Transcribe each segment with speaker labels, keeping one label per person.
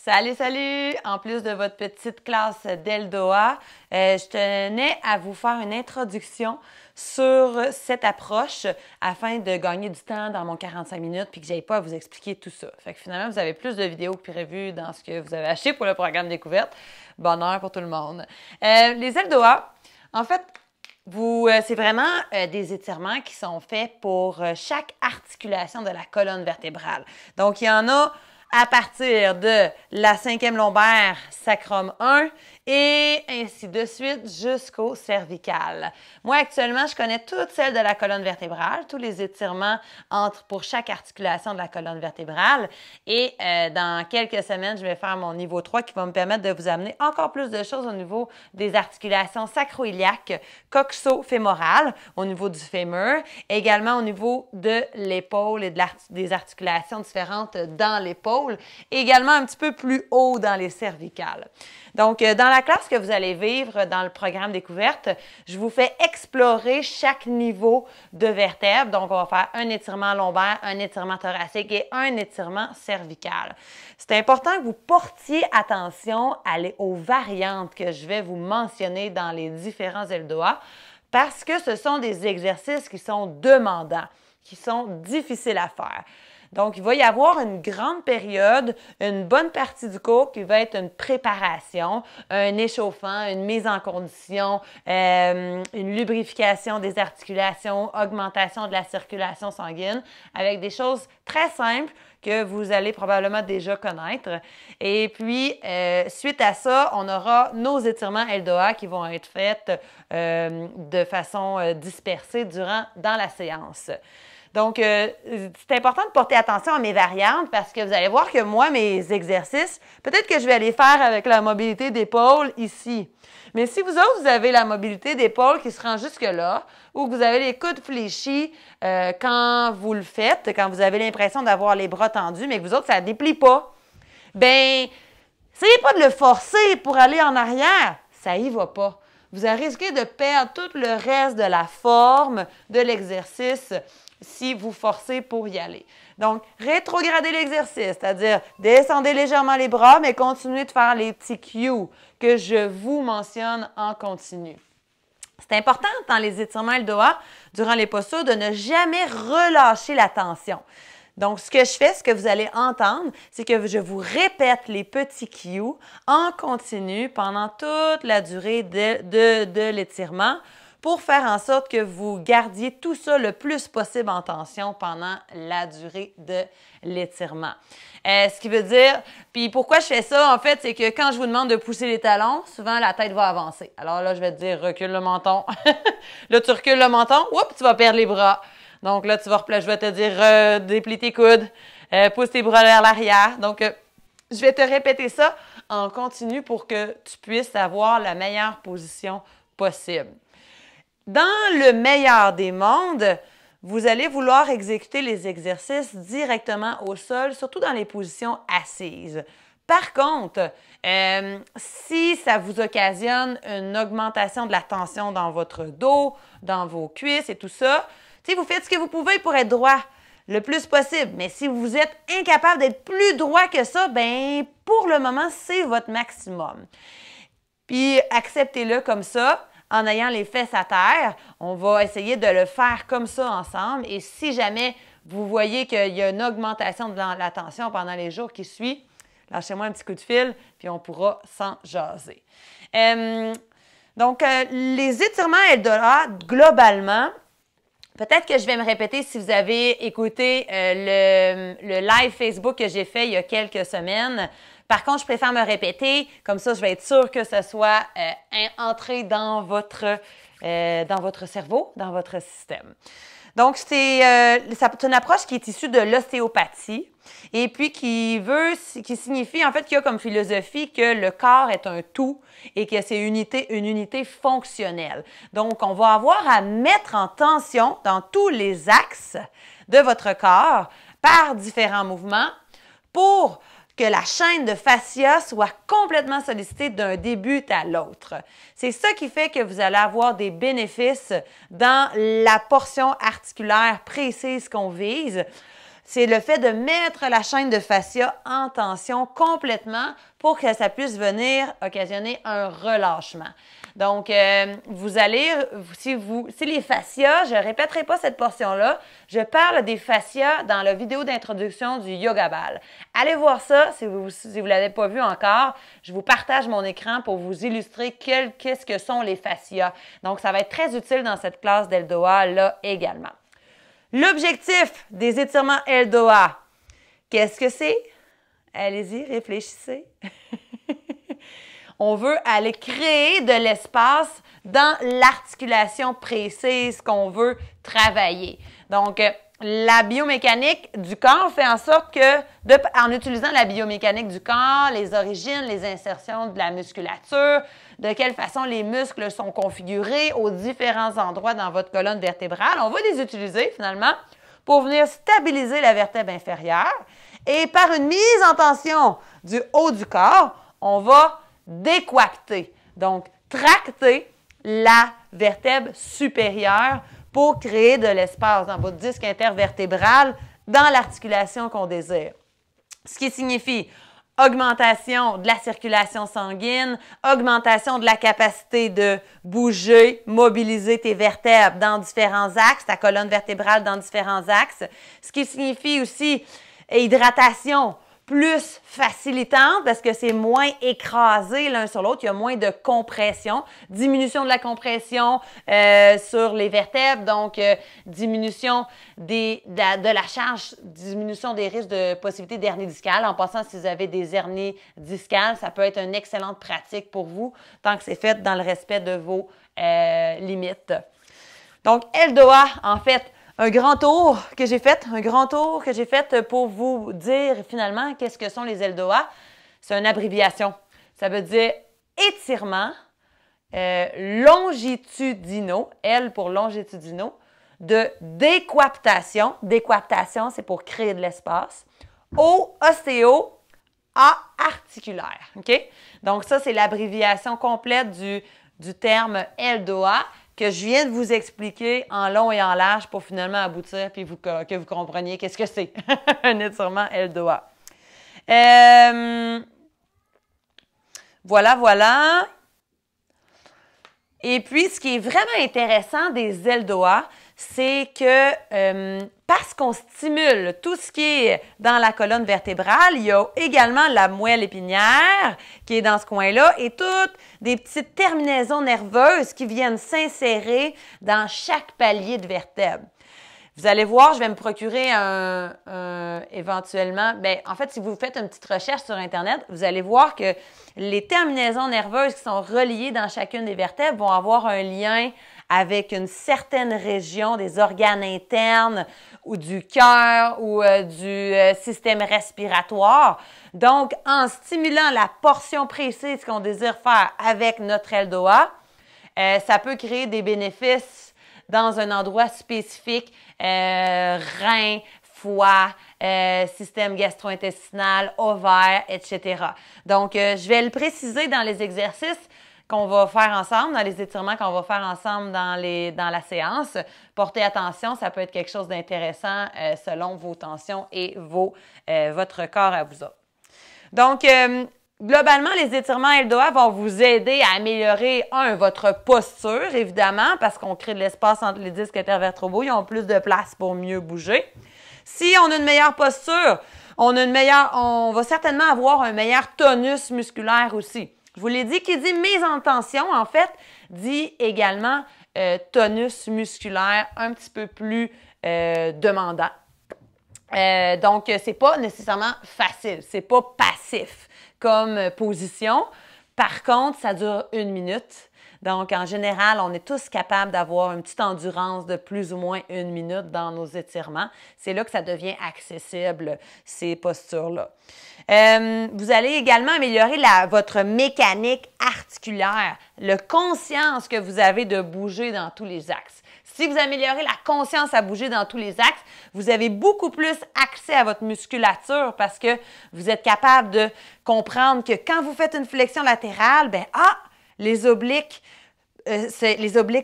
Speaker 1: Salut, salut! En plus de votre petite classe d'Eldoa, je tenais à vous faire une introduction sur cette approche afin de gagner du temps dans mon 45 minutes puis que je n'aie pas à vous expliquer tout ça. Fait que finalement, vous avez plus de vidéos que prévu dans ce que vous avez acheté pour le programme découverte. Bonheur pour tout le monde. Les Eldoa, en fait, c'est vraiment des étirements qui sont faits pour chaque articulation de la colonne vertébrale. Donc, il y en a à partir de la 5e lombaire, sacrum 1, et ainsi de suite jusqu'au cervical. Moi, actuellement, je connais toutes celles de la colonne vertébrale, tous les étirements pour chaque articulation de la colonne vertébrale. Et dans quelques semaines, je vais faire mon niveau 3 qui va me permettre de vous amener encore plus de choses au niveau des articulations sacro-iliaques, coxo-fémorales, au niveau du fémur, également au niveau de l'épaule et des articulations différentes dans l'épaule, également un petit peu plus haut dans les cervicales. Donc, dans la classe que vous allez vivre dans le programme découverte, je vous fais explorer chaque niveau de vertèbre. Donc, on va faire un étirement lombaire, un étirement thoracique et un étirement cervical. C'est important que vous portiez attention aux variantes que je vais vous mentionner dans les différents Eldoa parce que ce sont des exercices qui sont demandants, qui sont difficiles à faire. Donc, il va y avoir une grande période, une bonne partie du cours qui va être une préparation, un échauffement, une mise en condition, une lubrification des articulations, augmentation de la circulation sanguine, avec des choses très simples que vous allez probablement déjà connaître. Et puis, suite à ça, on aura nos étirements Eldoa qui vont être faits de façon dispersée dans la séance. Donc, c'est important de porter attention à mes variantes parce que vous allez voir que moi, mes exercices, peut-être que je vais les faire avec la mobilité d'épaule ici. Mais si vous autres, vous avez la mobilité d'épaule qui se rend jusque-là ou que vous avez les coudes fléchis quand vous le faites, quand vous avez l'impression d'avoir les bras tendus, mais que vous autres, ça ne déplie pas, bien, essayez pas de le forcer pour aller en arrière. Ça y va pas. Vous risquez de perdre tout le reste de la forme de l'exercice si vous forcez pour y aller. Donc, rétrogradez l'exercice, c'est-à-dire descendez légèrement les bras, mais continuez de faire les petits cues que je vous mentionne en continu. C'est important dans les étirements Eldoa, durant les postures, de ne jamais relâcher la tension. Donc, ce que je fais, ce que vous allez entendre, c'est que je vous répète les petits cues en continu pendant toute la durée de l'étirement pour faire en sorte que vous gardiez tout ça le plus possible en tension pendant la durée de l'étirement. Ce qui veut dire, puis pourquoi je fais ça, en fait, c'est que quand je vous demande de pousser les talons, souvent la tête va avancer. Alors là, je vais te dire, recule le menton. Là, tu recules le menton, oups, tu vas perdre les bras. Donc là, je vais te dire, déplie tes coudes, pousse tes bras vers l'arrière. Donc, je vais te répéter ça en continu pour que tu puisses avoir la meilleure position possible. Dans le meilleur des mondes, vous allez vouloir exécuter les exercices directement au sol, surtout dans les positions assises. Par contre, si ça vous occasionne une augmentation de la tension dans votre dos, dans vos cuisses et tout ça, vous faites ce que vous pouvez pour être droit le plus possible. Mais si vous êtes incapable d'être plus droit que ça, bien, pour le moment, c'est votre maximum. Puis, acceptez-le comme ça. En ayant les fesses à terre, on va essayer de le faire comme ça ensemble. Et si jamais vous voyez qu'il y a une augmentation de la tension pendant les jours qui suivent, lâchez-moi un petit coup de fil, puis on pourra s'en jaser. Donc, les étirements Eldoa, globalement, peut-être que je vais me répéter si vous avez écouté le live Facebook que j'ai fait il y a quelques semaines. Par contre, je préfère me répéter, comme ça, je vais être sûre que ce soit entré dans votre cerveau, dans votre système. Donc, c'est une approche qui est issue de l'ostéopathie et puis qui signifie en fait qu'il y a comme philosophie que le corps est un tout et que c'est une unité fonctionnelle. Donc, on va avoir à mettre en tension dans tous les axes de votre corps par différents mouvements pour que la chaîne de fascia soit complètement sollicitée d'un début à l'autre. C'est ça qui fait que vous allez avoir des bénéfices dans la portion articulaire précise qu'on vise. c'est le fait de mettre la chaîne de fascia en tension complètement pour que ça puisse venir occasionner un relâchement. Donc, vous allez, si les fascias, je ne répéterai pas cette portion-là, je parle des fascias dans la vidéo d'introduction du Yoga Ball. Allez voir ça si vous ne l'avez pas vu encore. Je vous partage mon écran pour vous illustrer qu'est-ce que sont les fascias. Donc, ça va être très utile dans cette classe d'Eldoa-là également. L'objectif des étirements Eldoa, qu'est-ce que c'est? Allez-y, réfléchissez. On veut aller créer de l'espace dans l'articulation précise qu'on veut travailler. Donc, la biomécanique du corps fait en sorte que, en utilisant la biomécanique du corps, les origines, les insertions de la musculature, de quelle façon les muscles sont configurés aux différents endroits dans votre colonne vertébrale, on va les utiliser finalement pour venir stabiliser la vertèbre inférieure. Et par une mise en tension du haut du corps, on va décoacter, donc tracter la vertèbre supérieure pour créer de l'espace dans votre disque intervertébral dans l'articulation qu'on désire. Ce qui signifie augmentation de la circulation sanguine, augmentation de la capacité de bouger, mobiliser tes vertèbres dans différents axes, ta colonne vertébrale dans différents axes, ce qui signifie aussi hydratation plus facilitante parce que c'est moins écrasé l'un sur l'autre, il y a moins de compression, diminution de la compression sur les vertèbres, donc diminution de la charge, diminution des risques de possibilité d'hernie discale. En passant, si vous avez des hernies discales, ça peut être une excellente pratique pour vous tant que c'est fait dans le respect de vos limites. Donc, Eldoa, en fait, un grand tour que j'ai fait pour vous dire finalement qu'est-ce que sont les Eldoa. C'est une abréviation. Ça veut dire étirement longitudinaux, L pour longitudinaux, de décoaptation. Décoaptation, c'est pour créer de l'espace. Ostéo, A articulaire. OK? Donc ça, c'est l'abréviation complète du terme Eldoa que je viens de vous expliquer en long et en large pour finalement aboutir puis que vous compreniez qu'est-ce que c'est un étirement Eldoa. Voilà. Et puis, ce qui est vraiment intéressant des Eldoa, c'est que parce qu'on stimule tout ce qui est dans la colonne vertébrale, il y a également la moelle épinière qui est dans ce coin-là et toutes des petites terminaisons nerveuses qui viennent s'insérer dans chaque palier de vertèbre. Vous allez voir, je vais me procurer éventuellement, en fait, si vous faites une petite recherche sur Internet, vous allez voir que les terminaisons nerveuses qui sont reliées dans chacune des vertèbres vont avoir un lien avec une certaine région des organes internes ou du cœur ou du système respiratoire. Donc, en stimulant la portion précise qu'on désire faire avec notre Eldoa, ça peut créer des bénéfices dans un endroit spécifique, rein, foie, système gastro-intestinal, ovaire, etc. Donc, je vais le préciser dans les exercices qu'on va faire ensemble, dans les étirements qu'on va faire ensemble dans la séance. Portez attention, ça peut être quelque chose d'intéressant selon vos tensions et votre corps à vous autres. Donc, globalement, les étirements Eldoa vont vous aider à améliorer, votre posture, évidemment, parce qu'on crée de l'espace entre les disques intervertébraux, ils ont plus de place pour mieux bouger. Si on a une meilleure posture, on va certainement avoir un meilleur tonus musculaire aussi. Je vous l'ai dit, qui dit mise en tension, en fait, dit également tonus musculaire un petit peu plus demandant. Donc, c'est pas nécessairement facile, c'est pas passif comme position. Par contre, ça dure 1 minute. Donc, en général, on est tous capables d'avoir une petite endurance de plus ou moins 1 minute dans nos étirements. C'est là que ça devient accessible, ces postures-là. Vous allez également améliorer votre mécanique articulaire, la conscience que vous avez de bouger dans tous les axes. Si vous améliorez la conscience à bouger dans tous les axes, vous avez beaucoup plus accès à votre musculature parce que vous êtes capable de comprendre que quand vous faites une flexion latérale, les obliques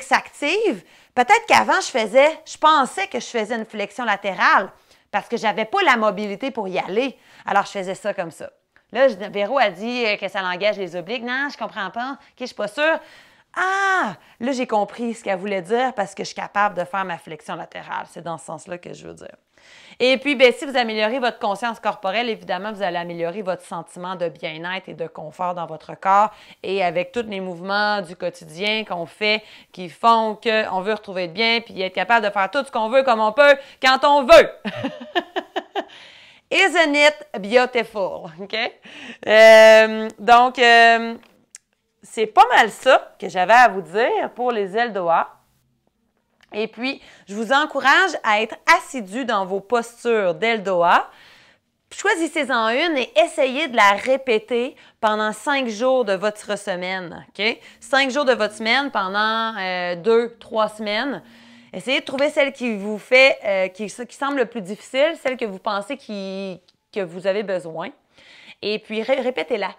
Speaker 1: s'activent. Peut-être qu'avant, je pensais que je faisais une flexion latérale parce que je n'avais pas la mobilité pour y aller. Alors, je faisais ça comme ça. Là, Véro a dit que ça l'engage les obliques. Non, je comprends pas. OK, je suis pas sûre. Ah! Là, j'ai compris ce qu'elle voulait dire parce que je suis capable de faire ma flexion latérale. C'est dans ce sens-là que je veux dire. Et puis, bien, si vous améliorez votre conscience corporelle, évidemment, vous allez améliorer votre sentiment de bien-être et de confort dans votre corps et avec tous les mouvements du quotidien qu'on fait qui font qu'on veut retrouver de bien puis être capable de faire tout ce qu'on veut comme on peut quand on veut. Isn't it beautiful? OK? Donc, c'est pas mal ça que j'avais à vous dire pour les ailes d'OA. Et puis, je vous encourage à être assidus dans vos postures d'ailes d'OA. Choisissez-en une et essayez de la répéter pendant 5 jours de votre semaine. OK? 5 jours de votre semaine pendant 2-3 semaines. Essayez de trouver celle qui vous fait, qui semble le plus difficile, celle que vous pensez que vous avez besoin. Et puis, répétez-la.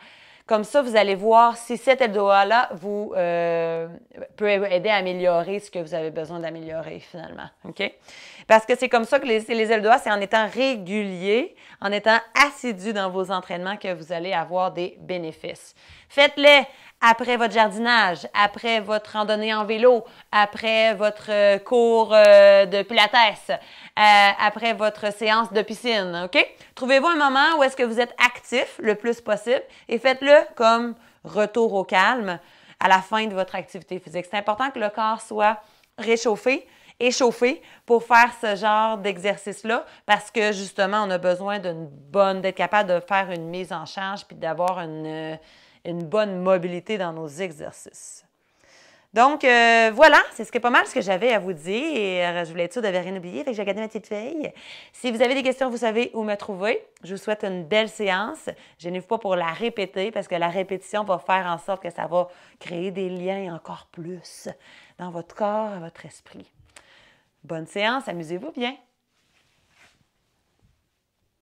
Speaker 1: Comme ça, vous allez voir si cette aile d'OA-là vous peut aider à améliorer ce que vous avez besoin d'améliorer finalement. OK? Parce que c'est comme ça que les ailes d'OA, c'est en étant régulier, en étant assidu dans vos entraînements que vous allez avoir des bénéfices. Faites-les après votre jardinage, après votre randonnée en vélo, après votre cours de pilates, après votre séance de piscine, OK? Trouvez-vous un moment où est-ce que vous êtes actif le plus possible et faites-le comme retour au calme à la fin de votre activité physique. C'est important que le corps soit réchauffé, échauffé pour faire ce genre d'exercice-là parce que justement, on a besoin d'être capable de faire une mise en charge puis d'avoir une bonne mobilité dans nos exercices. Donc, voilà, c'est ce qui est pas mal ce que j'avais à vous dire. Et je voulais être sûre de n'avoir rien oublié, fait que j'ai regardé ma petite feuille. Si vous avez des questions, vous savez où me trouver. Je vous souhaite une belle séance. Gênez-vous pas pour la répéter parce que la répétition va faire en sorte que ça va créer des liens encore plus dans votre corps et votre esprit. Bonne séance, amusez-vous bien!